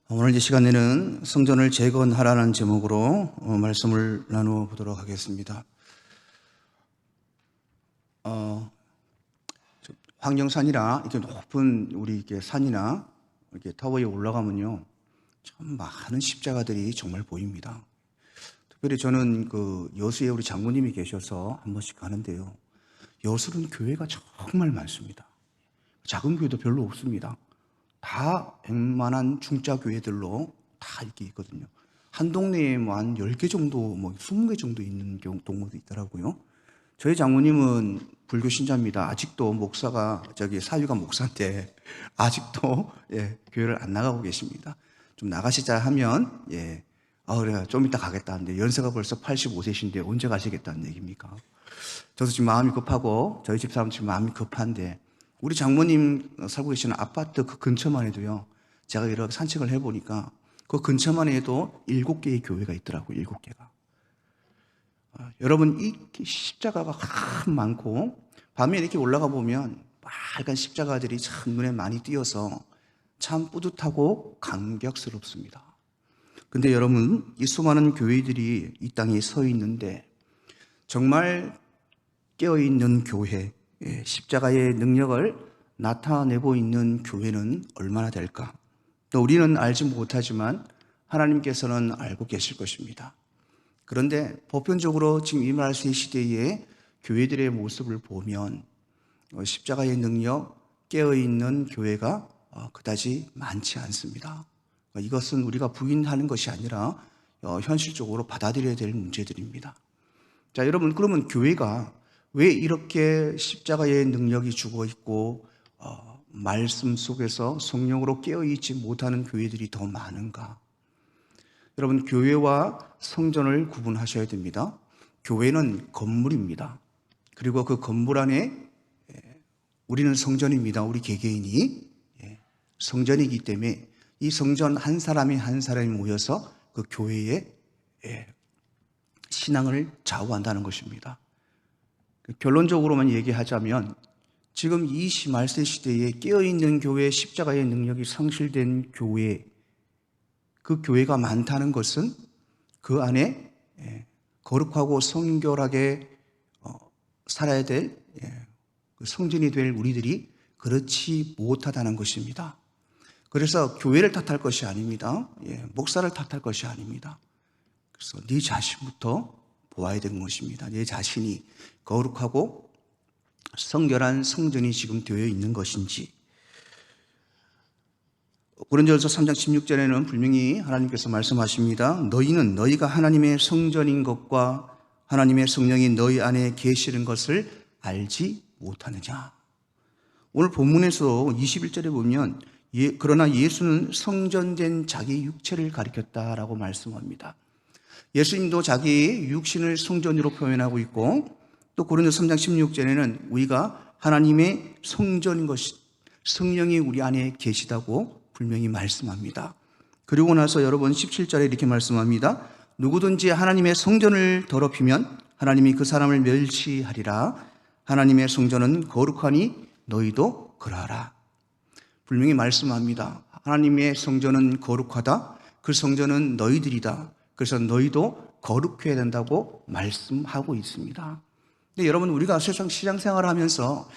오늘 이 시간에는 성전을 재건하라는 제목으로 말씀을 나누어 보도록 하겠습니다. 황령산이라 이렇게 높은 우리 이렇게 산이나 이렇게 타워에 올라가면요, 참 많은 십자가들이 정말 보입니다. 특별히 저는 그 여수에 우리 장모님이 계셔서 한 번씩 가는데요, 여수는 교회가 정말 많습니다. 작은 교회도 별로 없습니다. 다 웬만한 중자교회들로 다 이렇게 있거든요. 한 동네에 뭐 한 10개 정도, 뭐 20개 정도 있는 동네도 있더라고요. 저희 장모님은 불교 신자입니다. 아직도 목사가, 사위가 목사인데, 아직도, 교회를 안 나가고 계십니다. 좀 나가시자 하면, 그래, 좀 이따 가겠다는데, 연세가 벌써 85세신데, 언제 가시겠다는 얘기입니까? 저도 지금 마음이 급하고, 저희 집사람 지금 마음이 급한데, 우리 장모님 살고 계시는 아파트 그 근처만 해도요, 제가 이렇게 산책을 해보니까 그 근처만 해도 7개의 교회가 있더라고요. 7개가. 여러분, 이 십자가가 참 많고, 밤에 이렇게 올라가 보면 빨간 십자가들이 참 눈에 많이 띄어서 참 뿌듯하고 감격스럽습니다. 근데 여러분, 이 수많은 교회들이 이 땅에 서 있는데, 정말 깨어있는 교회, 십자가의 능력을 나타내고 있는 교회는 얼마나 될까? 또 우리는 알지 못하지만 하나님께서는 알고 계실 것입니다. 그런데 보편적으로 지금 이 말세 시대의 교회들의 모습을 보면 십자가의 능력, 깨어있는 교회가 그다지 많지 않습니다. 이것은 우리가 부인하는 것이 아니라 현실적으로 받아들여야 될 문제들입니다. 자, 여러분, 그러면 교회가 왜 이렇게 십자가의 능력이 죽어 있고 말씀 속에서 성령으로 깨어있지 못하는 교회들이 더 많은가? 여러분, 교회와 성전을 구분하셔야 됩니다. 교회는 건물입니다. 그리고 그 건물 안에 우리는 성전입니다. 우리 개개인이 성전이기 때문에 이 성전 한 사람이 한 사람이 모여서 그 교회의 신앙을 좌우한다는 것입니다. 결론적으로만 얘기하자면 지금 이 말세 시대에 깨어있는 교회, 십자가의 능력이 상실된 교회, 그 교회가 많다는 것은 그 안에 거룩하고 성결하게 살아야 될 성전이 될 우리들이 그렇지 못하다는 것입니다. 그래서 교회를 탓할 것이 아닙니다. 목사를 탓할 것이 아닙니다. 그래서 네 자신부터 보아야 되는 것입니다. 내 자신이 거룩하고 성결한 성전이 지금 되어 있는 것인지. 고린도전서 3장 16절에는 분명히 하나님께서 말씀하십니다. 너희는 너희가 하나님의 성전인 것과 하나님의 성령이 너희 안에 계시는 것을 알지 못하느냐. 오늘 본문에서 21절에 보면 그러나 예수는 성전된 자기 육체를 가리켰다라고 말씀합니다. 예수님도 자기 육신을 성전으로 표현하고 있고, 또 고린도서 3장 16절에는 우리가 하나님의 성전인 것이 성령이 우리 안에 계시다고 분명히 말씀합니다. 그리고 나서 여러분 17절에 이렇게 말씀합니다. 누구든지 하나님의 성전을 더럽히면 하나님이 그 사람을 멸시하리라. 하나님의 성전은 거룩하니 너희도 그러하라. 분명히 말씀합니다. 하나님의 성전은 거룩하다. 그 성전은 너희들이다. 그래서 너희도 거룩해야 된다고 말씀하고 있습니다. 근데 여러분, 우리가 세상 신앙생활을 하면서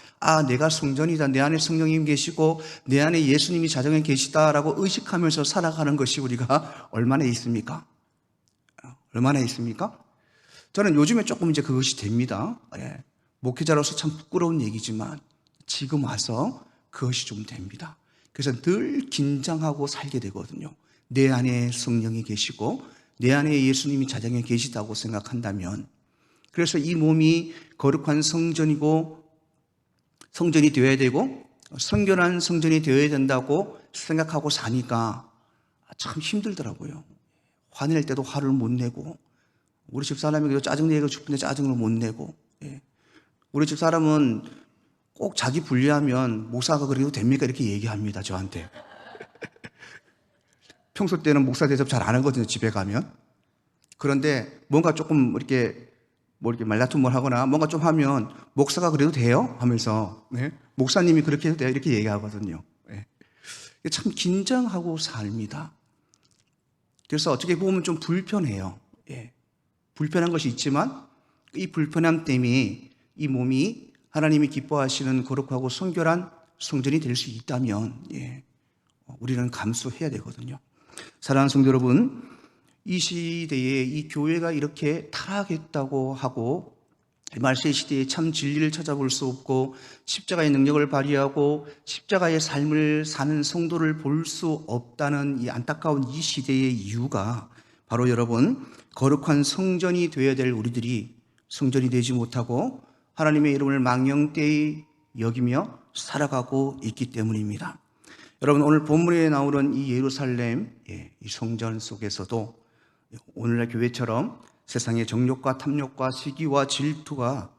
내가 성전이다, 내 안에 성령님이 계시고 내 안에 예수님이 자정에 계시다라고 의식하면서 살아가는 것이 우리가 얼마나 있습니까? 얼마나 있습니까? 저는 요즘에 조금 이제 그것이 됩니다. 목회자로서 참 부끄러운 얘기지만 지금 와서 그것이 좀 됩니다. 그래서 늘 긴장하고 살게 되거든요. 내 안에 성령이 계시고 내 안에 예수님이 자정에 계시다고 생각한다면, 그래서 이 몸이 거룩한 성전이고 성전이 되어야 되고 성결한 성전이 되어야 된다고 생각하고 사니까 참 힘들더라고요. 화낼 때도 화를 못 내고, 우리 집사람이 짜증내고 싶은데 짜증을 못 내고, 우리 집사람은 꼭 자기 분리하면 목사가 그래도 됩니까? 이렇게 얘기합니다, 저한테. 평소 때는 목사 대접 잘 안 하거든요, 집에 가면. 그런데 뭔가 조금 이렇게 말다툼을 하거나 뭔가 좀 하면 목사가 그래도 돼요? 하면서, 목사님이 그렇게 해도 돼요? 이렇게 얘기하거든요. 참 긴장하고 삽니다. 그래서 어떻게 보면 좀 불편해요. 예. 불편한 것이 있지만 이 불편함 때문에 이 몸이 하나님이 기뻐하시는 거룩하고 성결한 성전이 될 수 있다면 우리는 감수해야 되거든요. 사랑하는 성도 여러분, 이 시대에 이 교회가 이렇게 타락했다고 하고 말세 시대에 참 진리를 찾아볼 수 없고 십자가의 능력을 발휘하고 십자가의 삶을 사는 성도를 볼 수 없다는 이 안타까운 이 시대의 이유가 바로 여러분, 거룩한 성전이 되어야 될 우리들이 성전이 되지 못하고 하나님의 이름을 망령되이 여기며 살아가고 있기 때문입니다. 여러분, 오늘 본문에 나오는 이 예루살렘 이 성전 속에서도 오늘날 교회처럼 세상의 정욕과 탐욕과 시기와 질투가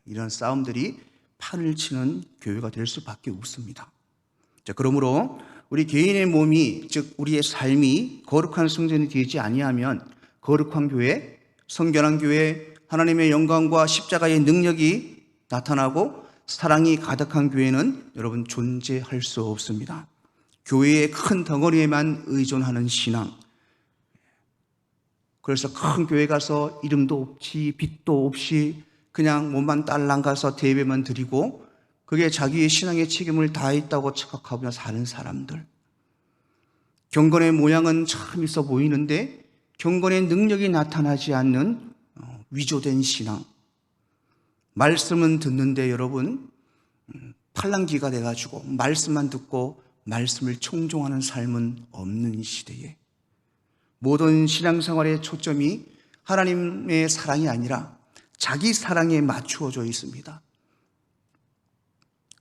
이런 싸움들이 판을 치는 교회가 될 수밖에 없습니다. 자, 그러므로 우리 개인의 몸이, 즉 우리의 삶이 거룩한 성전이 되지 아니하면 거룩한 교회, 성결한 교회, 하나님의 영광과 십자가의 능력이 나타나고 사랑이 가득한 교회는 여러분 존재할 수 없습니다. 교회의 큰 덩어리에만 의존하는 신앙, 그래서 큰 교회 가서 이름도 없이 빚도 없이 그냥 몸만 딸랑 가서 예배만 드리고 그게 자기의 신앙의 책임을 다했다고 착각하며 사는 사람들, 경건의 모양은 참 있어 보이는데 경건의 능력이 나타나지 않는 위조된 신앙, 말씀은 듣는데 여러분 팔랑귀가 돼가지고 말씀만 듣고 말씀을 청종하는 삶은 없는 시대에 모든 신앙생활의 초점이 하나님의 사랑이 아니라 자기 사랑에 맞추어져 있습니다.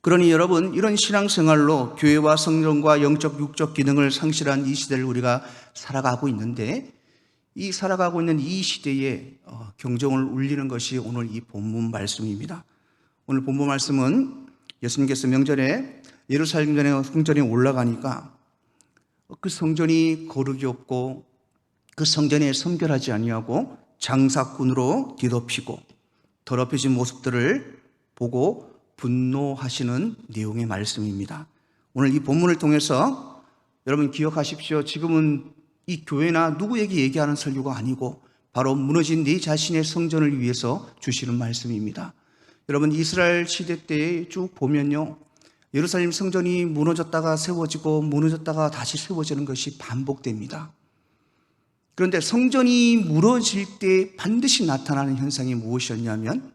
그러니 여러분, 이런 신앙생활로 교회와 성전과 영적 육적 기능을 상실한 이 시대를 우리가 살아가고 있는데, 이 살아가고 있는 이 시대에 경종을 울리는 것이 오늘 이 본문 말씀입니다. 오늘 본문 말씀은 예수님께서 명절에 예루살렘 성전에 올라가니까 그 성전이 거룩이 없고 그 성전에 성결하지 아니하고 장사꾼으로 뒤덮이고 더럽혀진 모습들을 보고 분노하시는 내용의 말씀입니다. 오늘 이 본문을 통해서 여러분 기억하십시오. 지금은 이 교회나 누구에게 얘기하는 설교가 아니고 바로 무너진 네 자신의 성전을 위해서 주시는 말씀입니다. 여러분, 이스라엘 시대 때 쭉 보면요, 예루살렘 성전이 무너졌다가 세워지고 무너졌다가 다시 세워지는 것이 반복됩니다. 그런데 성전이 무너질 때 반드시 나타나는 현상이 무엇이었냐면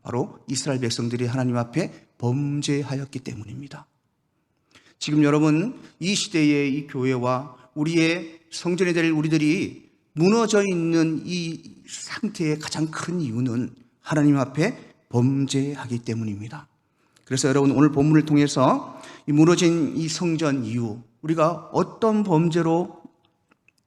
바로 이스라엘 백성들이 하나님 앞에 범죄하였기 때문입니다. 지금 여러분, 이 시대의 이 교회와 우리의 성전이 될 우리들이 무너져 있는 이 상태의 가장 큰 이유는 하나님 앞에 범죄하기 때문입니다. 그래서 여러분, 오늘 본문을 통해서 이 무너진 이 성전 이유, 우리가 어떤 범죄로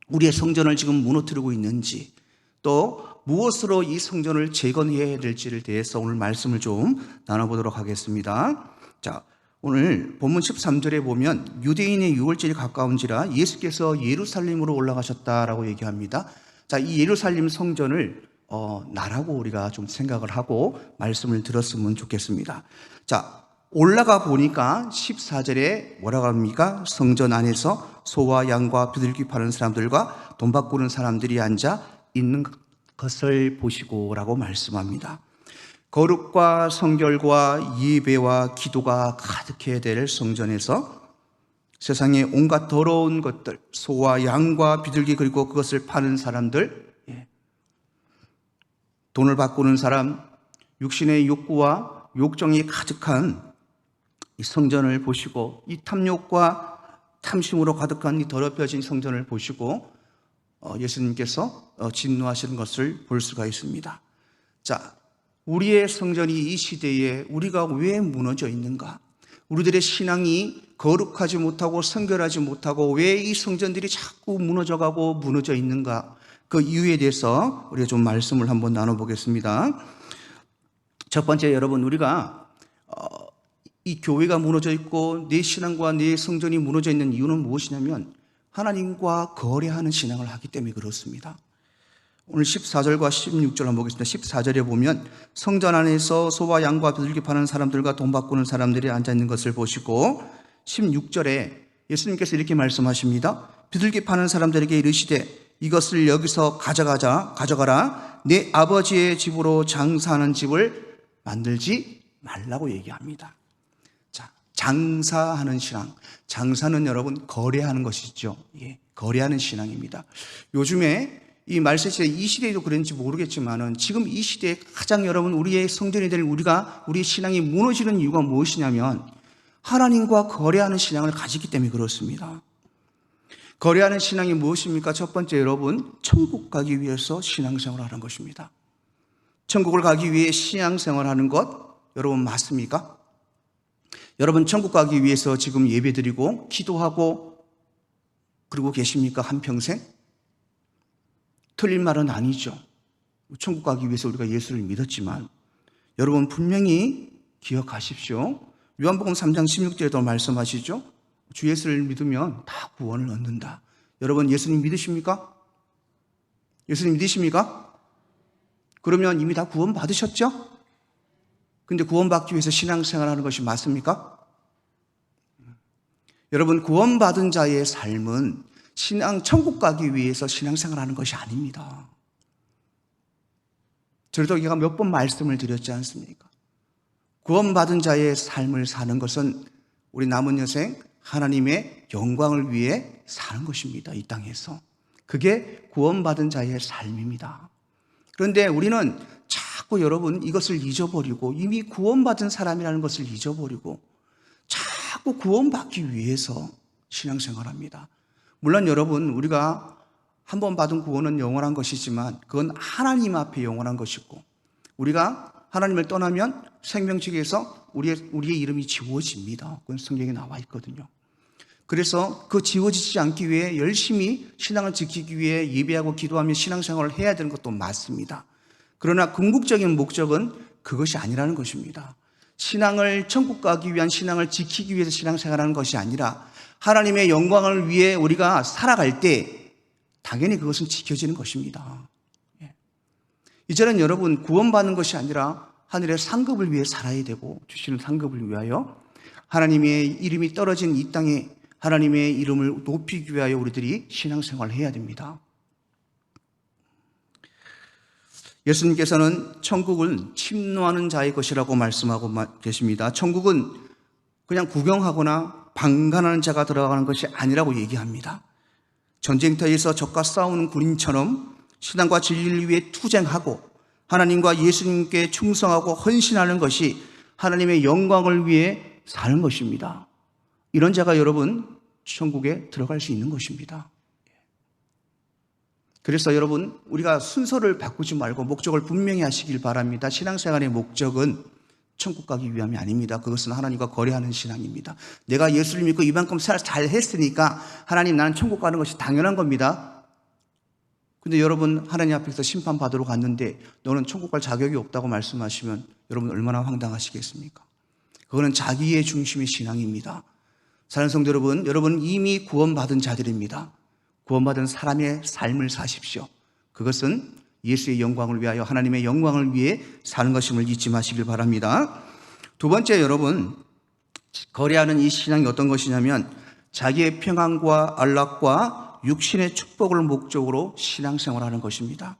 우리의 성전을 지금 무너뜨리고 있는지, 또 무엇으로 이 성전을 재건해야 될지를 대해서 오늘 말씀을 좀 나눠보도록 하겠습니다. 자, 오늘 본문 13절에 보면 유대인의 유월절이 가까운지라 예수께서 예루살렘으로 올라가셨다라고 얘기합니다. 자, 이 예루살렘 성전을 나라고 우리가 좀 생각을 하고 말씀을 들었으면 좋겠습니다. 자, 올라가 보니까 14절에 뭐라고 합니까? 성전 안에서 소와 양과 비둘기 파는 사람들과 돈 바꾸는 사람들이 앉아 있는 것을 보시고 라고 말씀합니다. 거룩과 성결과 예배와 기도가 가득해야 될 성전에서 세상의 온갖 더러운 것들, 소와 양과 비둘기, 그리고 그것을 파는 사람들, 돈을 바꾸는 사람, 육신의 욕구와 욕정이 가득한 이 성전을 보시고, 이 탐욕과 탐심으로 가득한 이 더럽혀진 성전을 보시고 예수님께서 진노하시는 것을 볼 수가 있습니다. 자, 우리의 성전이 이 시대에 우리가 왜 무너져 있는가? 우리들의 신앙이 거룩하지 못하고 성결하지 못하고 왜 이 성전들이 자꾸 무너져가고 무너져 있는가? 그 이유에 대해서 우리가 좀 말씀을 한번 나눠보겠습니다. 첫 번째, 여러분, 우리가 이 교회가 무너져 있고 내 신앙과 내 성전이 무너져 있는 이유는 무엇이냐면 하나님과 거래하는 신앙을 하기 때문에 그렇습니다. 오늘 14절과 16절 한번 보겠습니다. 14절에 보면 성전 안에서 소와 양과 비둘기 파는 사람들과 돈 바꾸는 사람들이 앉아있는 것을 보시고, 16절에 예수님께서 이렇게 말씀하십니다. 비둘기 파는 사람들에게 이르시되 이것을 여기서 가져가라. 내 아버지의 집으로 장사하는 집을 만들지 말라고 얘기합니다. 자, 장사하는 신앙. 장사는 여러분 거래하는 것이죠. 예, 거래하는 신앙입니다. 요즘에 이 말세시대 이 시대에도 그런지 모르겠지만은 지금 이 시대에 가장 여러분 우리의 성전이 될 우리의 신앙이 무너지는 이유가 무엇이냐면 하나님과 거래하는 신앙을 가지기 때문에 그렇습니다. 거래하는 신앙이 무엇입니까? 첫 번째 여러분, 천국 가기 위해서 신앙생활을 하는 것입니다. 천국을 가기 위해 신앙생활하는 것 여러분 맞습니까? 여러분 천국 가기 위해서 지금 예배드리고 기도하고 그러고 계십니까? 한평생? 틀린 말은 아니죠. 천국 가기 위해서 우리가 예수를 믿었지만 여러분 분명히 기억하십시오. 요한복음 3장 16절에도 말씀하시죠. 주 예수를 믿으면 다 구원을 얻는다. 여러분 예수님 믿으십니까? 예수님 믿으십니까? 그러면 이미 다 구원 받으셨죠? 근데 구원받기 위해서 신앙생활하는 것이 맞습니까? 여러분 구원받은 자의 삶은 천국 가기 위해서 신앙생활하는 것이 아닙니다. 저도 제가 몇 번 말씀을 드렸지 않습니까? 구원받은 자의 삶을 사는 것은 우리 남은 여생 하나님의 영광을 위해 사는 것입니다. 이 땅에서. 그게 구원받은 자의 삶입니다. 그런데 우리는 자꾸 여러분 이것을 잊어버리고 이미 구원받은 사람이라는 것을 잊어버리고 자꾸 구원받기 위해서 신앙생활합니다. 물론 여러분 우리가 한 번 받은 구원은 영원한 것이지만 그건 하나님 앞에 영원한 것이고 우리가 하나님을 떠나면 생명책에서 우리의 이름이 지워집니다. 그건 성경에 나와 있거든요. 그래서 그 지워지지 않기 위해 열심히 신앙을 지키기 위해 예배하고 기도하며 신앙생활을 해야 되는 것도 맞습니다. 그러나 궁극적인 목적은 그것이 아니라는 것입니다. 신앙을 천국 가기 위한 신앙을 지키기 위해서 신앙생활하는 것이 아니라 하나님의 영광을 위해 우리가 살아갈 때 당연히 그것은 지켜지는 것입니다. 이제는 여러분 구원받는 것이 아니라 하늘의 상급을 위해 살아야 되고 주시는 상급을 위하여 하나님의 이름이 떨어진 이 땅에 하나님의 이름을 높이기 위하여 우리들이 신앙생활을 해야 됩니다. 예수님께서는 천국은 침노하는 자의 것이라고 말씀하고 계십니다. 천국은 그냥 구경하거나 방관하는 자가 들어가는 것이 아니라고 얘기합니다. 전쟁터에서 적과 싸우는 군인처럼 신앙과 진리를 위해 투쟁하고 하나님과 예수님께 충성하고 헌신하는 것이 하나님의 영광을 위해 사는 것입니다. 이런 자가 여러분 천국에 들어갈 수 있는 것입니다. 그래서 여러분 우리가 순서를 바꾸지 말고 목적을 분명히 하시길 바랍니다. 신앙생활의 목적은 천국 가기 위함이 아닙니다. 그것은 하나님과 거래하는 신앙입니다. 내가 예수를 믿고 이만큼 잘 했으니까 하나님 나는 천국 가는 것이 당연한 겁니다. 근데 여러분 하나님 앞에서 심판받으러 갔는데 너는 천국 갈 자격이 없다고 말씀하시면 여러분 얼마나 황당하시겠습니까? 그거는 자기의 중심의 신앙입니다. 사랑하는 성도 여러분, 여러분 이미 구원받은 자들입니다. 구원받은 사람의 삶을 사십시오. 그것은 예수의 영광을 위하여 하나님의 영광을 위해 사는 것임을 잊지 마시길 바랍니다. 두 번째 여러분 거래하는 이 신앙이 어떤 것이냐면 자기의 평안과 안락과 육신의 축복을 목적으로 신앙생활하는 것입니다.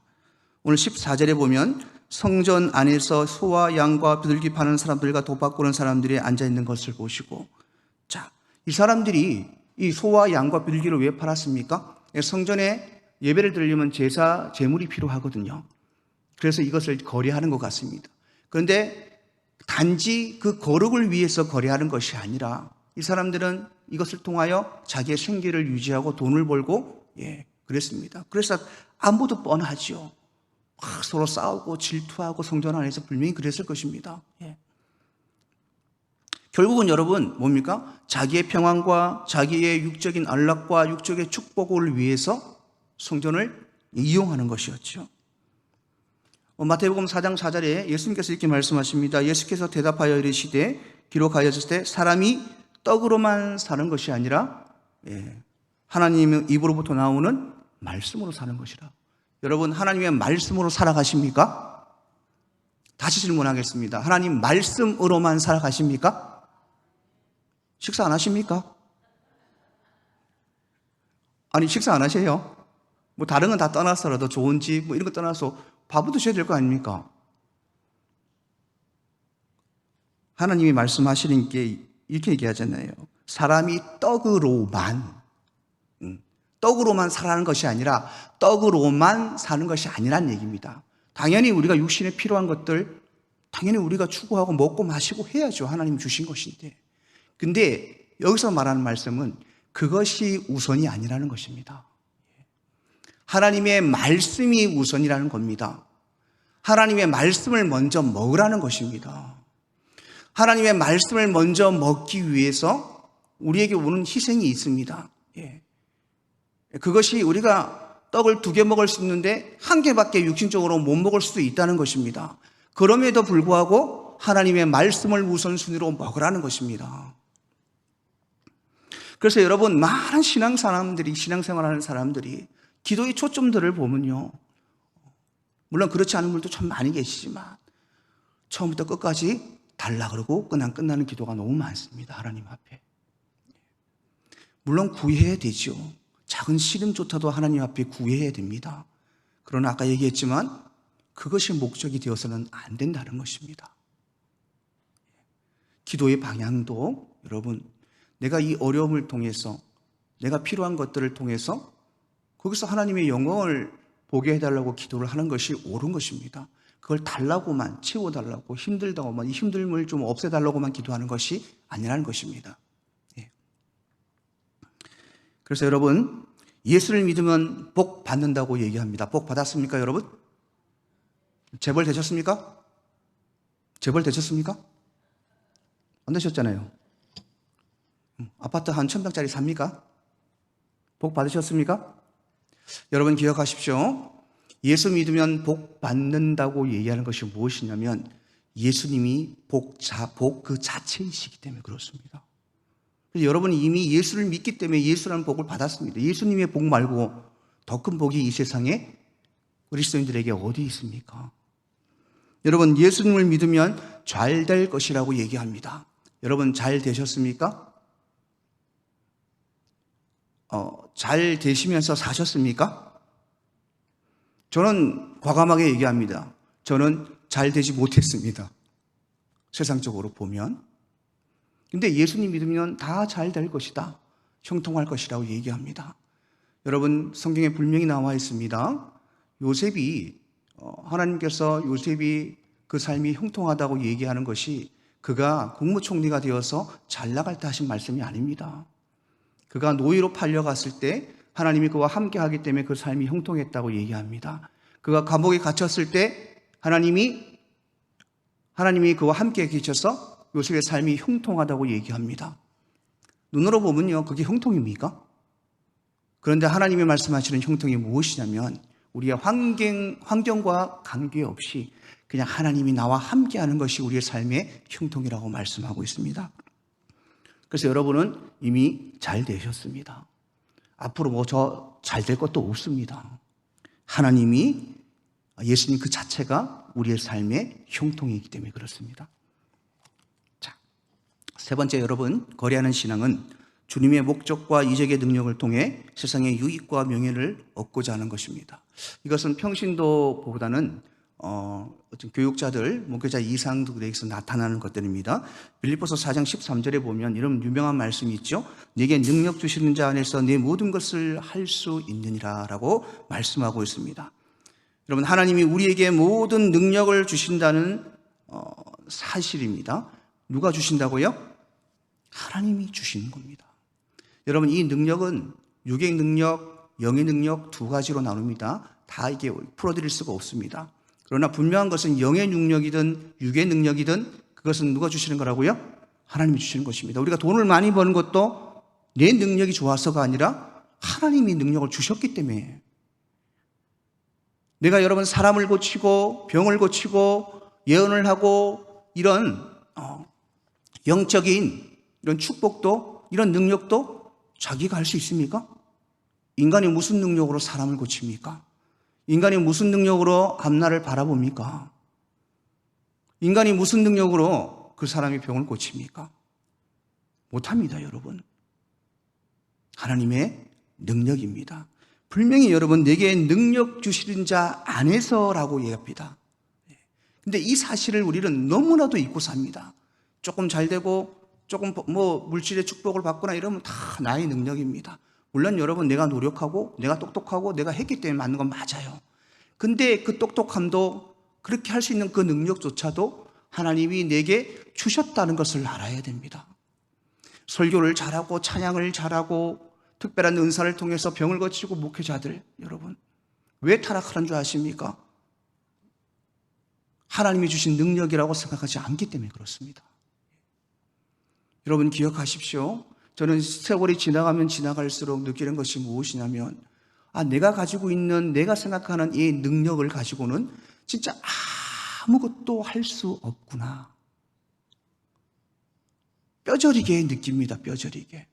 오늘 14절에 보면 성전 안에서 소와 양과 비둘기 파는 사람들과 도박 꾸는 사람들이 앉아있는 것을 보시고 자, 이 사람들이 이 소와 양과 비둘기를 왜 팔았습니까? 성전에 예배를 드리려면 제물이 필요하거든요. 그래서 이것을 거래하는 것 같습니다. 그런데 단지 그 거룩을 위해서 거래하는 것이 아니라 이 사람들은 이것을 통하여 자기의 생계를 유지하고 돈을 벌고 그랬습니다. 그래서 안보도 뻔하죠. 서로 싸우고 질투하고 성전 안에서 분명히 그랬을 것입니다. 결국은 여러분 뭡니까? 자기의 평안과 자기의 육적인 안락과 육적의 축복을 위해서 성전을 이용하는 것이었죠. 마태복음 4장 4절에 예수님께서 이렇게 말씀하십니다. 예수께서 대답하여 이르시되 기록하였을 때 사람이 떡으로만 사는 것이 아니라 하나님의 입으로부터 나오는 말씀으로 사는 것이라. 여러분 하나님의 말씀으로 살아가십니까? 다시 질문하겠습니다. 하나님 말씀으로만 살아가십니까? 식사 안 하십니까? 아니 식사 안 하세요? 뭐 다른 건 다 떠나서라도 좋은 집 뭐 이런 거 떠나서 밥은 드셔야 될 거 아닙니까? 하나님이 말씀하시는 게 이렇게 얘기하잖아요. 사람이 떡으로만 살아가는 것이 아니라 떡으로만 사는 것이 아니란 얘기입니다. 당연히 우리가 육신에 필요한 것들 당연히 우리가 추구하고 먹고 마시고 해야죠. 하나님 주신 것인데. 근데 여기서 말하는 말씀은 그것이 우선이 아니라는 것입니다. 하나님의 말씀이 우선이라는 겁니다. 하나님의 말씀을 먼저 먹으라는 것입니다. 하나님의 말씀을 먼저 먹기 위해서 우리에게 오는 희생이 있습니다. 그것이 우리가 떡을 2개 먹을 수 있는데 1개밖에 육신적으로 못 먹을 수도 있다는 것입니다. 그럼에도 불구하고 하나님의 말씀을 우선순위로 먹으라는 것입니다. 그래서 여러분, 많은 신앙생활하는 사람들이 기도의 초점들을 보면요, 물론 그렇지 않은 분들도 참 많이 계시지만 처음부터 끝까지 달라 그러고 그냥 끝나는 기도가 너무 많습니다. 하나님 앞에. 물론 구해야 되죠. 작은 시름조차도 하나님 앞에 구해야 됩니다. 그러나 아까 얘기했지만 그것이 목적이 되어서는 안 된다는 것입니다. 기도의 방향도 여러분, 내가 이 어려움을 통해서, 내가 필요한 것들을 통해서 거기서 하나님의 영광을 보게 해달라고 기도를 하는 것이 옳은 것입니다. 그걸 달라고만, 채워달라고, 힘들다고만, 이 힘듦을 좀 없애달라고만 기도하는 것이 아니라는 것입니다. 그래서 여러분, 예수를 믿으면 복 받는다고 얘기합니다. 복 받았습니까, 여러분? 재벌 되셨습니까? 재벌 되셨습니까? 안 되셨잖아요. 아파트 한 1,000평짜리 삽니까? 복 받으셨습니까? 여러분 기억하십시오. 예수 믿으면 복 받는다고 얘기하는 것이 무엇이냐면 예수님이 복 그 자체이시기 때문에 그렇습니다. 여러분이 이미 예수를 믿기 때문에 예수라는 복을 받았습니다. 예수님의 복 말고 더 큰 복이 이 세상에 그리스도인들에게 어디 있습니까? 여러분, 예수님을 믿으면 잘 될 것이라고 얘기합니다. 여러분, 잘 되셨습니까? 잘 되시면서 사셨습니까? 저는 과감하게 얘기합니다. 저는 잘 되지 못했습니다. 세상적으로 보면. 근데 예수님 믿으면 다 잘 될 것이다. 형통할 것이라고 얘기합니다. 여러분, 성경에 분명히 나와 있습니다. 하나님께서 요셉이 그 삶이 형통하다고 얘기하는 것이 그가 국무총리가 되어서 잘 나갈 때 하신 말씀이 아닙니다. 그가 노예로 팔려갔을 때 하나님이 그와 함께 하기 때문에 그 삶이 형통했다고 얘기합니다. 그가 감옥에 갇혔을 때 하나님이 그와 함께 계셔서 요셉의 삶이 형통하다고 얘기합니다. 눈으로 보면요, 그게 형통입니까? 그런데 하나님이 말씀하시는 형통이 무엇이냐면 우리의 환경과 관계없이 그냥 하나님이 나와 함께하는 것이 우리의 삶의 형통이라고 말씀하고 있습니다. 그래서 여러분은 이미 잘 되셨습니다. 앞으로 뭐 저 잘 될 것도 없습니다. 하나님이, 예수님 그 자체가 우리의 삶의 형통이기 때문에 그렇습니다. 자, 세 번째, 여러분, 거래하는 신앙은 주님의 목적과 이적의 능력을 통해 세상의 유익과 명예를 얻고자 하는 것입니다. 이것은 평신도보다는 어떤 교육자들, 목회자 이상들에게서 나타나는 것들입니다. 빌립보서 4장 13절에 보면 이런 유명한 말씀이 있죠. 네게 능력 주시는 자 안에서 네 모든 것을 할 수 있느니라 라고 말씀하고 있습니다. 여러분, 하나님이 우리에게 모든 능력을 주신다는 사실입니다. 누가 주신다고요? 하나님이 주시는 겁니다. 여러분, 이 능력은 육의 능력, 영의 능력 2가지로 나눕니다. 다 이게 풀어드릴 수가 없습니다. 그러나 분명한 것은 영의 능력이든 육의 능력이든 그것은 누가 주시는 거라고요? 하나님이 주시는 것입니다. 우리가 돈을 많이 버는 것도 내 능력이 좋아서가 아니라 하나님이 능력을 주셨기 때문에. 내가 여러분 사람을 고치고 병을 고치고 예언을 하고 이런 영적인 이런 축복도, 이런 능력도 자기가 할 수 있습니까? 인간이 무슨 능력으로 사람을 고칩니까? 인간이 무슨 능력으로 앞날을 바라봅니까? 인간이 무슨 능력으로 그 사람의 병을 고칩니까? 못합니다, 여러분. 하나님의 능력입니다. 분명히 여러분 내게 능력 주시는 자 안에서라고 얘기합니다. 근데 이 사실을 우리는 너무나도 잊고 삽니다. 조금 잘 되고 조금 물질의 축복을 받거나 이러면 다 나의 능력입니다. 물론 여러분 내가 노력하고 내가 똑똑하고 내가 했기 때문에 맞는 건 맞아요. 근데 그 똑똑함도 그렇게 할 수 있는 그 능력조차도 하나님이 내게 주셨다는 것을 알아야 됩니다. 설교를 잘하고 찬양을 잘하고 특별한 은사를 통해서 병을 고치고 목회자들 여러분 왜 타락하는 줄 아십니까? 하나님이 주신 능력이라고 생각하지 않기 때문에 그렇습니다. 여러분 기억하십시오. 저는 세월이 지나가면 지나갈수록 느끼는 것이 무엇이냐면 내가 가지고 있는 내가 생각하는 이 능력을 가지고는 진짜 아무것도 할 수 없구나. 뼈저리게 느낍니다. 뼈저리게.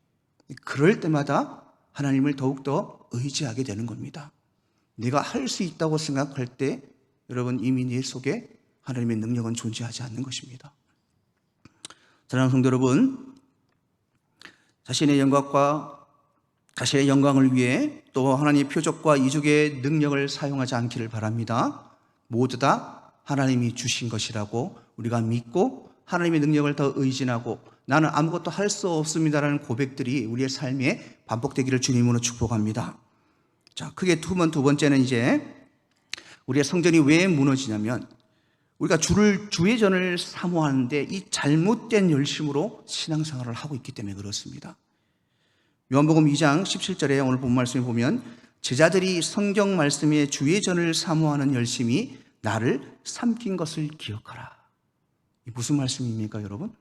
그럴 때마다 하나님을 더욱더 의지하게 되는 겁니다. 내가 할 수 있다고 생각할 때 여러분 이미 내 속에 하나님의 능력은 존재하지 않는 것입니다. 사랑하는 성도 여러분, 자신의 영광을 위해 또 하나님의 표적과 이적의 능력을 사용하지 않기를 바랍니다. 모두 다 하나님이 주신 것이라고 우리가 믿고 하나님의 능력을 더 의진하고 나는 아무것도 할 수 없습니다라는 고백들이 우리의 삶에 반복되기를 주님으로 축복합니다. 자, 크게 두 번째는 이제 우리의 성전이 왜 무너지냐면 우리가 주의 전을 사모하는데 이 잘못된 열심으로 신앙생활을 하고 있기 때문에 그렇습니다. 요한복음 2장 17절에 오늘 본 말씀에 보면 제자들이 성경 말씀에 주의 전을 사모하는 열심이 나를 삼킨 것을 기억하라. 이 무슨 말씀입니까, 여러분?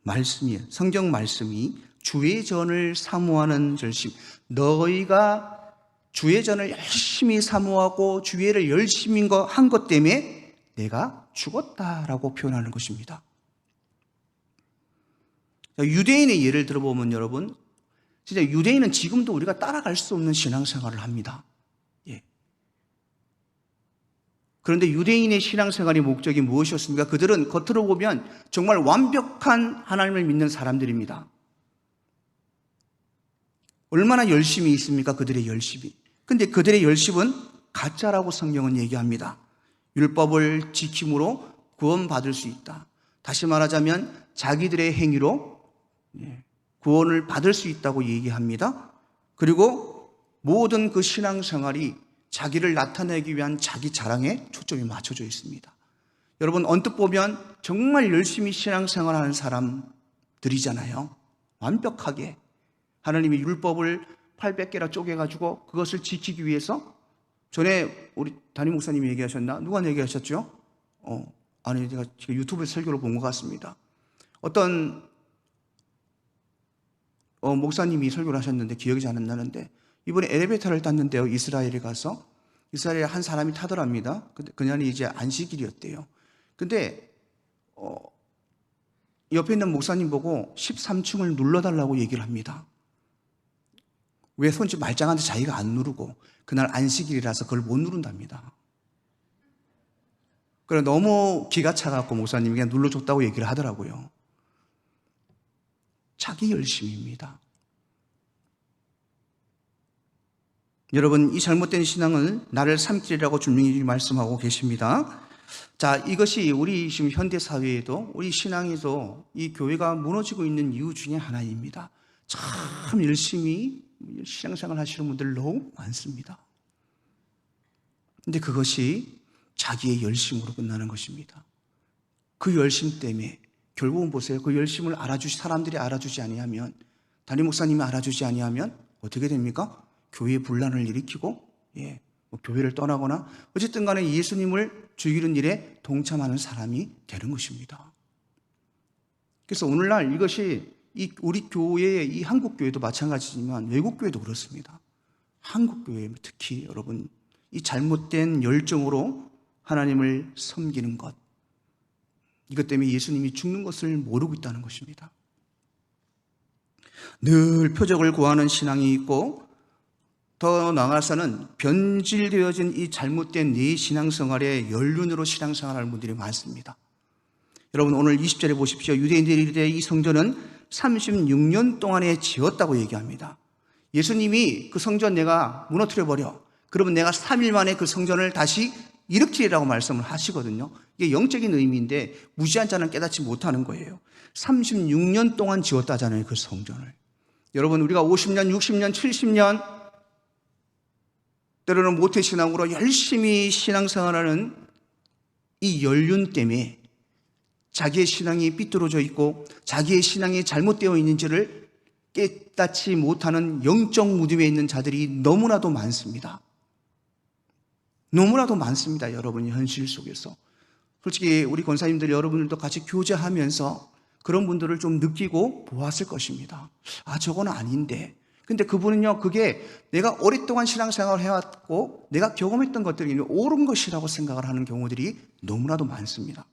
말씀이에요. 성경 말씀이 주의 전을 사모하는 열심. 너희가 주의 전을 열심히 사모하고 주의를 열심히 한 것 때문에 내가 죽었다라고 표현하는 것입니다. 유대인의 예를 들어보면 여러분, 진짜 유대인은 지금도 우리가 따라갈 수 없는 신앙생활을 합니다. 예. 그런데 유대인의 신앙생활의 목적이 무엇이었습니까? 그들은 겉으로 보면 정말 완벽한 하나님을 믿는 사람들입니다. 얼마나 열심히 있습니까? 그들의 열심이. 근데 그들의 열심은 가짜라고 성경은 얘기합니다. 율법을 지킴으로 구원받을 수 있다. 다시 말하자면 자기들의 행위로 구원을 받을 수 있다고 얘기합니다. 그리고 모든 그 신앙생활이 자기를 나타내기 위한 자기 자랑에 초점이 맞춰져 있습니다. 여러분 언뜻 보면 정말 열심히 신앙생활하는 사람들이잖아요. 완벽하게 하나님의 율법을 800개나 쪼개가지고 그것을 지키기 위해서 전에 우리 담임 목사님이 얘기하셨나? 누가 얘기하셨죠? 아니 제가 유튜브 설교를 본 것 같습니다. 어떤 목사님이 설교를 하셨는데 기억이 잘 안 나는데 이번에 엘리베이터를 탔는데요. 이스라엘에 가서 이스라엘에 한 사람이 타더랍니다. 근데 그날이 이제 안식일이었대요. 근데 옆에 있는 목사님 보고 13층을 눌러달라고 얘기를 합니다. 왜 손짓 말짱한데 자기가 안 누르고 그날 안식일이라서 그걸 못 누른답니다. 그래 너무 기가 차갖고 목사님이 그냥 눌러줬다고 얘기를 하더라고요. 자기 열심입니다. 여러분 이 잘못된 신앙은 나를 삼키리라고 분명히 말씀하고 계십니다. 자, 이것이 우리 지금 현대사회에도 우리 신앙에도 이 교회가 무너지고 있는 이유 중에 하나입니다. 참 열심히 신앙생활 하시는 분들 너무 많습니다. 근데 그것이 자기의 열심으로 끝나는 것입니다. 그 열심 때문에 결국은 보세요. 그 열심을 사람들이 알아주지 아니하면, 담임 목사님이 알아주지 아니하면 어떻게 됩니까? 교회에 분란을 일으키고 교회를 떠나거나 어쨌든 간에 예수님을 죽이는 일에 동참하는 사람이 되는 것입니다. 그래서 오늘날 이것이 우리 교회의 이 한국 교회도 마찬가지지만 외국 교회도 그렇습니다. 한국 교회 특히 여러분 이 잘못된 열정으로 하나님을 섬기는 것, 이것 때문에 예수님이 죽는 것을 모르고 있다는 것입니다. 늘 표적을 구하는 신앙이 있고 더 나아가서는 변질되어진 이 잘못된 내 신앙생활에 연륜으로 신앙생활하는 분들이 많습니다. 여러분 오늘 20절에 보십시오. 유대인들이 이르되 이 성전은 36년 동안에 지었다고 얘기합니다. 예수님이 그 성전 내가 무너뜨려버려. 그러면 내가 3일 만에 그 성전을 다시 일으키리라고 말씀을 하시거든요. 이게 영적인 의미인데 무지한 자는 깨닫지 못하는 거예요. 36년 동안 지었다잖아요, 그 성전을. 여러분, 우리가 50년, 60년, 70년 때로는 모태신앙으로 열심히 신앙생활하는 이 연륜 때문에 자기의 신앙이 삐뚤어져 있고 자기의 신앙이 잘못되어 있는지를 깨닫지 못하는 영적 무덤에 있는 자들이 너무나도 많습니다. 너무나도 많습니다, 여러분. 현실 속에서. 솔직히 우리 권사님들 여러분들도 같이 교제하면서 그런 분들을 좀 느끼고 보았을 것입니다. 아, 저건 아닌데. 근데 그분은요, 그게 내가 오랫동안 신앙생활을 해왔고 내가 경험했던 것들이 옳은 것이라고 생각을 하는 경우들이 너무나도 많습니다.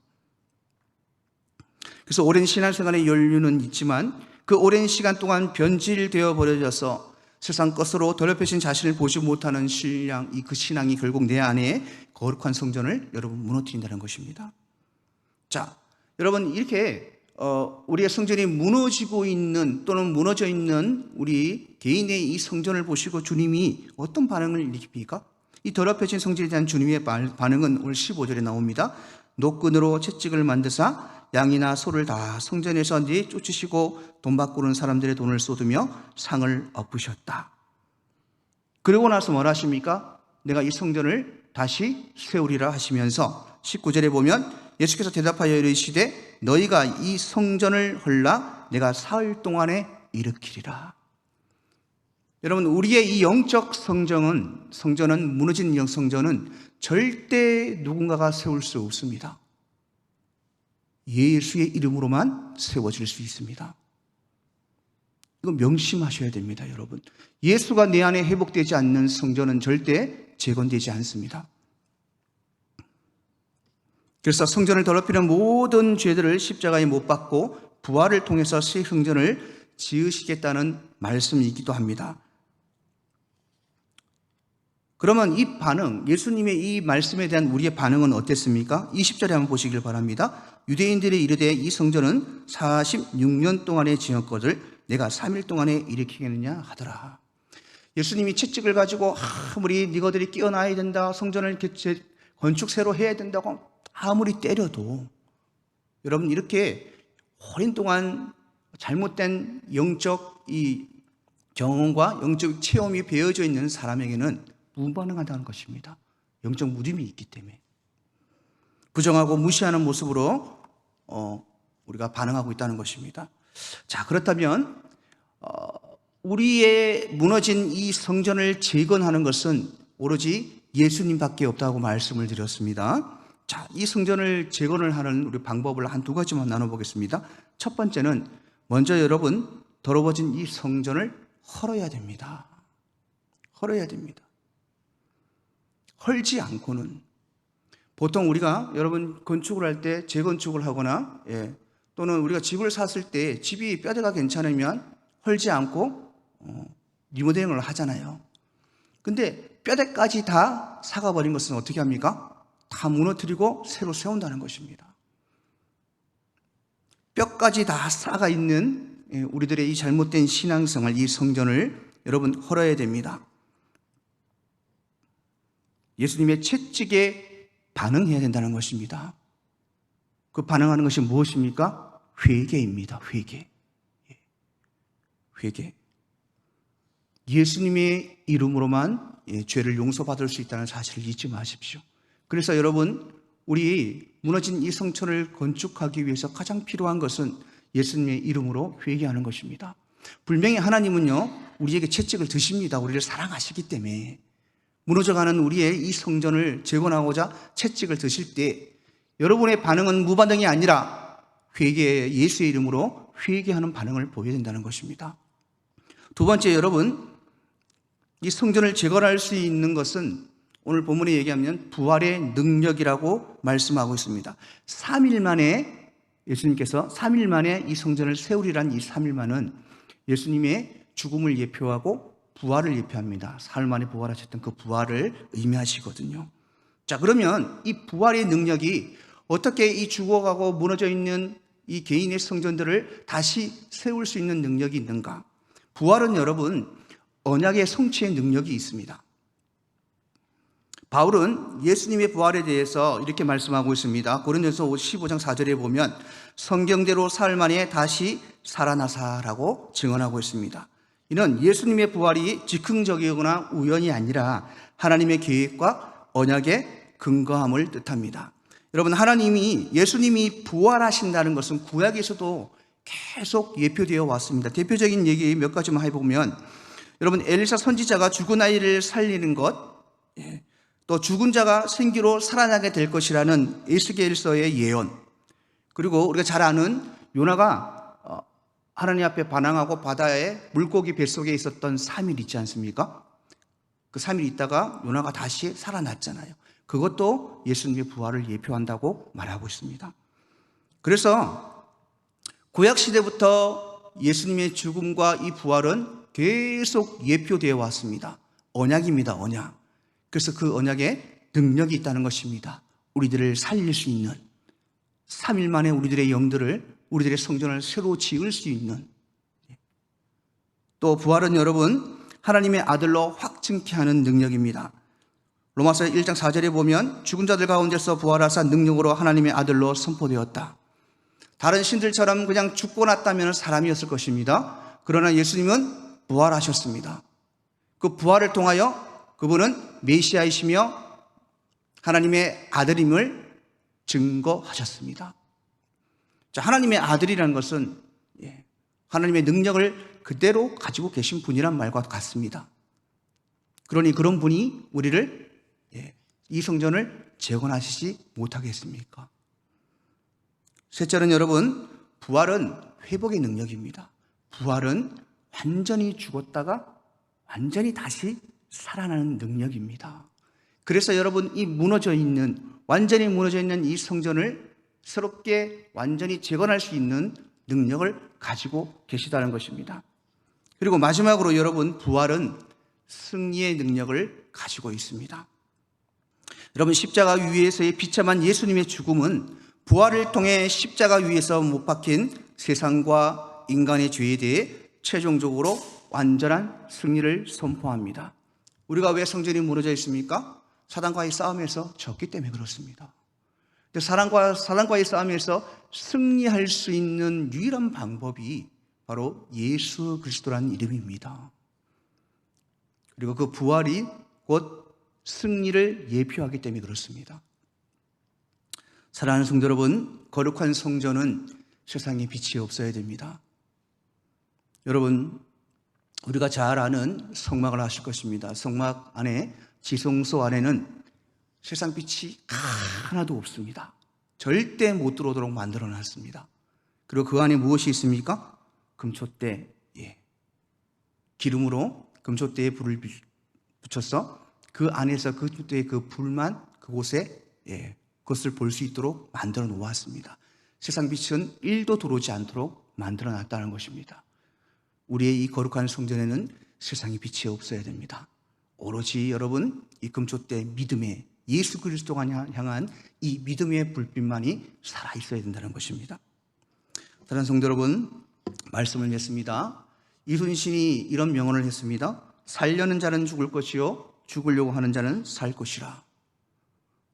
그래서 오랜 신앙생활의 연륜은 있지만 그 오랜 시간 동안 변질되어 버려져서 세상 것으로 더럽혀진 자신을 보지 못하는 그 신앙이 결국 내 안에 거룩한 성전을 여러분 무너뜨린다는 것입니다. 자, 여러분, 이렇게 우리의 성전이 무너지고 있는 또는 무너져 있는 우리 개인의 이 성전을 보시고 주님이 어떤 반응을 일으킵니까? 이 더럽혀진 성전에 대한 주님의 반응은 오늘 15절에 나옵니다. 노끈으로 채찍을 만드사 양이나 소를 다 성전에서 내쫓으시고 돈 바꾸는 사람들의 돈을 쏟으며 상을 엎으셨다. 그러고 나서 뭘 하십니까? 내가 이 성전을 다시 세우리라 하시면서 19절에 보면 예수께서 대답하여 이르시되 너희가 이 성전을 헐라 내가 사흘 동안에 일으키리라. 여러분, 우리의 이 영적 성전은 무너진 성전은 절대 누군가가 세울 수 없습니다. 예수의 이름으로만 세워질 수 있습니다. 이거 명심하셔야 됩니다, 여러분. 예수가 내 안에 회복되지 않는 성전은 절대 재건되지 않습니다. 그래서 성전을 더럽히는 모든 죄들을 십자가에 못 박고 부활을 통해서 새 성전을 지으시겠다는 말씀이기도 합니다. 그러면 이 반응, 예수님의 이 말씀에 대한 우리의 반응은 어땠습니까? 20절에 한번 보시길 바랍니다. 유대인들이 이르되 이 성전은 46년 동안에 지었거늘 내가 3일 동안에 일으키겠느냐 하더라. 예수님이 채찍을 가지고 아무리 너희들이 깨어나야 된다, 성전을 건축 새로 해야 된다고 아무리 때려도 여러분, 이렇게 오랜 동안 잘못된 영적 이 경험과 영적 체험이 배어져 있는 사람에게는 무반응한다는 것입니다. 영적 무덤이 있기 때문에 부정하고 무시하는 모습으로 우리가 반응하고 있다는 것입니다. 자, 그렇다면 우리의 무너진 이 성전을 재건하는 것은 오로지 예수님밖에 없다고 말씀을 드렸습니다. 자, 이 성전을 재건을 하는 우리 방법을 한 두 가지만 나눠보겠습니다. 첫 번째는 먼저 여러분, 더러워진 이 성전을 헐어야 됩니다. 헐어야 됩니다. 헐지 않고는, 보통 우리가 여러분 건축을 할 때 재건축을 하거나 또는 우리가 집을 샀을 때 집이 뼈대가 괜찮으면 헐지 않고 리모델링을 하잖아요. 근데 뼈대까지 다 삭아버린 것은 어떻게 합니까? 다 무너뜨리고 새로 세운다는 것입니다. 뼈까지 다 삭아 있는 우리들의 이 잘못된 신앙생활, 이 성전을 여러분 헐어야 됩니다. 예수님의 채찍에 반응해야 된다는 것입니다. 그 반응하는 것이 무엇입니까? 회개입니다. 회개. 예수님의 이름으로만 죄를 용서받을 수 있다는 사실을 잊지 마십시오. 그래서 여러분, 우리 무너진 이 성전을 건축하기 위해서 가장 필요한 것은 예수님의 이름으로 회개하는 것입니다. 분명히 하나님은요, 우리에게 채찍을 드십니다. 우리를 사랑하시기 때문에. 무너져가는 우리의 이 성전을 재건하고자 채찍을 드실 때 여러분의 반응은 무반응이 아니라 예수의 이름으로 회개하는 반응을 보여야 된다는 것입니다. 두 번째, 여러분, 이 성전을 재건할 수 있는 것은 오늘 본문에 얘기하면 부활의 능력이라고 말씀하고 있습니다. 3일 만에 예수님께서 3일 만에 이 성전을 세우리란 이 3일만은 예수님의 죽음을 예표하고 부활을 예표합니다. 사흘 만에 부활하셨던 그 부활을 의미하시거든요. 자, 그러면 이 부활의 능력이 어떻게 이 죽어가고 무너져 있는 이 개인의 성전들을 다시 세울 수 있는 능력이 있는가? 부활은 여러분, 언약의 성취의 능력이 있습니다. 바울은 예수님의 부활에 대해서 이렇게 말씀하고 있습니다. 고린도서 15장 4절에 보면 성경대로 사흘 만에 다시 살아나사라고 증언하고 있습니다. 이는 예수님의 부활이 즉흥적이거나 우연이 아니라 하나님의 계획과 언약의 근거함을 뜻합니다. 여러분, 예수님이 부활하신다는 것은 구약에서도 계속 예표되어 왔습니다. 대표적인 얘기 몇 가지만 해보면, 여러분, 엘리사 선지자가 죽은 아이를 살리는 것, 또 죽은 자가 생기로 살아나게 될 것이라는 에스겔서의 예언, 그리고 우리가 잘 아는 요나가 하나님 앞에 반항하고 바다에 물고기 뱃속에 있었던 3일 있지 않습니까? 그 3일 있다가 요나가 다시 살아났잖아요. 그것도 예수님의 부활을 예표한다고 말하고 있습니다. 그래서 구약시대부터 예수님의 죽음과 이 부활은 계속 예표되어 왔습니다. 언약입니다, 언약. 그래서 그 언약에 능력이 있다는 것입니다. 우리들을 살릴 수 있는, 3일 만에 우리들의 성전을 새로 지을 수 있는. 또 부활은 여러분, 하나님의 아들로 확증케 하는 능력입니다. 로마서 1장 4절에 보면 죽은 자들 가운데서 부활하사 능력으로 하나님의 아들로 선포되었다. 다른 신들처럼 그냥 죽고 났다면 사람이었을 것입니다. 그러나 예수님은 부활하셨습니다. 그 부활을 통하여 그분은 메시아이시며 하나님의 아들임을 증거하셨습니다. 자, 하나님의 아들이라는 것은 하나님의 능력을 그대로 가지고 계신 분이란 말과 같습니다. 그러니 그런 분이 우리를 이 성전을 재건하시지 못하겠습니까? 셋째는 여러분, 부활은 회복의 능력입니다. 부활은 완전히 죽었다가 완전히 다시 살아나는 능력입니다. 그래서 여러분, 완전히 무너져 있는 이 성전을 새롭게 완전히 재건할 수 있는 능력을 가지고 계시다는 것입니다. 그리고 마지막으로 여러분, 부활은 승리의 능력을 가지고 있습니다. 여러분, 십자가 위에서의 비참한 예수님의 죽음은 부활을 통해 십자가 위에서 못 박힌 세상과 인간의 죄에 대해 최종적으로 완전한 승리를 선포합니다. 우리가 왜 성전이 무너져 있습니까? 사단과의 싸움에서 졌기 때문에 그렇습니다. 사단과의 싸움에서 승리할 수 있는 유일한 방법이 바로 예수 그리스도라는 이름입니다. 그리고 그 부활이 곧 승리를 예표하기 때문에 그렇습니다. 사랑하는 성도 여러분, 거룩한 성전은 세상에 빛이 없어야 됩니다. 여러분, 우리가 잘 아는 성막을 아실 것입니다. 성막 안에, 지성소 안에는 세상 빛이 하나도 없습니다. 절대 못 들어오도록 만들어 놨습니다. 그리고 그 안에 무엇이 있습니까? 금촛대, 기름으로 금촛대에 불을 붙여서 그 안에서 그 금촛대의 그 불만 그곳에 그것을 볼 수 있도록 만들어 놓았습니다. 세상 빛은 1도 들어오지 않도록 만들어 놨다는 것입니다. 우리의 이 거룩한 성전에는 세상의 빛이 없어야 됩니다. 오로지 여러분, 이 금촛대 믿음의 예수 그리스도가 향한 이 믿음의 불빛만이 살아있어야 된다는 것입니다. 사랑하는 성도 여러분, 말씀을 맺습니다. 이순신이 이런 명언을 했습니다. 살려는 자는 죽을 것이요 죽으려고 하는 자는 살 것이라.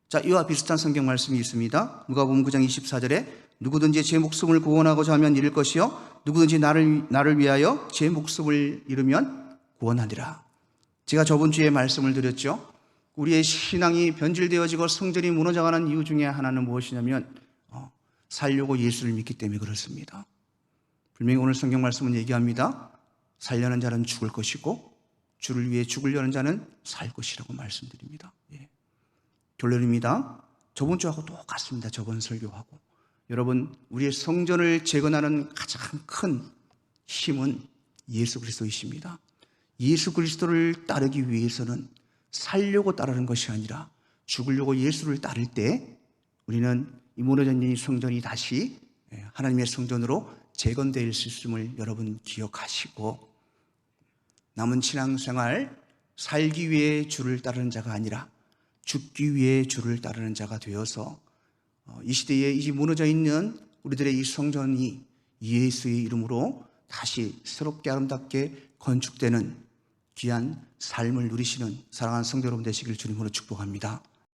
자, 이와 비슷한 성경 말씀이 있습니다. 누가복음 9장 24절에 누구든지 제 목숨을 구원하고자 하면 잃을 것이요 누구든지 나를 위하여 제 목숨을 잃으면 구원하리라. 제가 저번 주에 말씀을 드렸죠. 우리의 신앙이 변질되어지고 성전이 무너져가는 이유 중에 하나는 무엇이냐면 살려고 예수를 믿기 때문에 그렇습니다. 분명히 오늘 성경 말씀은 얘기합니다. 살려는 자는 죽을 것이고 주를 위해 죽으려는 자는 살 것이라고 말씀드립니다. 결론입니다. 저번 주하고 똑같습니다. 저번 설교하고. 여러분, 우리의 성전을 재건하는 가장 큰 힘은 예수 그리스도이십니다. 예수 그리스도를 따르기 위해서는 살려고 따르는 것이 아니라 죽으려고 예수를 따를 때 우리는 이 무너져 있는 성전이 다시 하나님의 성전으로 재건될 수 있음을 여러분 기억하시고, 남은 신앙생활 살기 위해 주를 따르는 자가 아니라 죽기 위해 주를 따르는 자가 되어서 이 시대에 이 무너져 있는 우리들의 이 성전이 예수의 이름으로 다시 새롭게 아름답게 건축되는 귀한 삶을 누리시는 사랑하는 성도 여러분 되시길 주님으로 축복합니다.